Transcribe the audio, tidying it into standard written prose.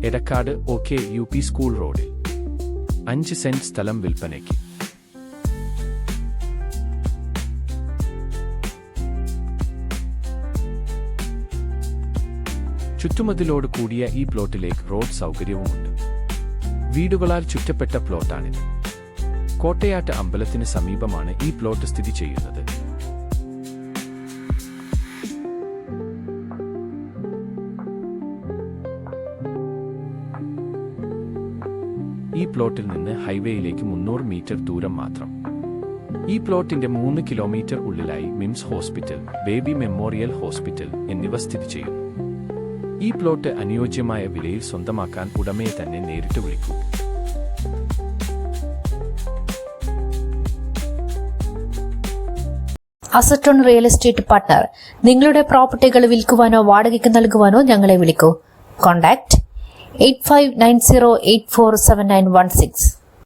Edakkad OK UP school റോഡിൽ 5 saint സ്ഥലം വിൽപ്പനയ്ക്ക്. ചുറ്റുമതിലോട് കൂടിയ ഈ പ്ലോട്ടിലേക്ക് റോഡ് സൗകര്യവുമുണ്ട്. വീടുകളാൽ ചുറ്റപ്പെട്ട പ്ലോട്ടാണിത്. കോട്ടയാട്ട് അമ്പലത്തിന് സമീപമാണ് ഈ പ്ലോട്ട് സ്ഥിതി ചെയ്യുന്നത്. ഈ പ്ലോട്ടിൽ നിന്ന് ഹൈവേയിലേക്ക് 300 മീറ്റർ ദൂരം മാത്രം. ഈ പ്ലോട്ടിന്റെ 3 കിലോമീറ്റർ ഉള്ളിലായി MIMS hospital, baby memorial hospital എന്നിവ സ്ഥിതി ചെയ്യുന്നു. ഈ പ്ലോട്ട് അനുയോജ്യമായ വിലയിൽ സ്വന്തമാക്കാൻ ഉടമയെ തന്നെ നേരിട്ട് വിളിക്കൂ. Asset on real estate partner. നിങ്ങളുടെ പ്രോപ്പർട്ടികൾ വിൽക്കുവാനോ വാടകയ്ക്ക് നൽകുവാനോ ഞങ്ങളെ വിളിക്കൂ. കോൺടാക്ട് 8590847916.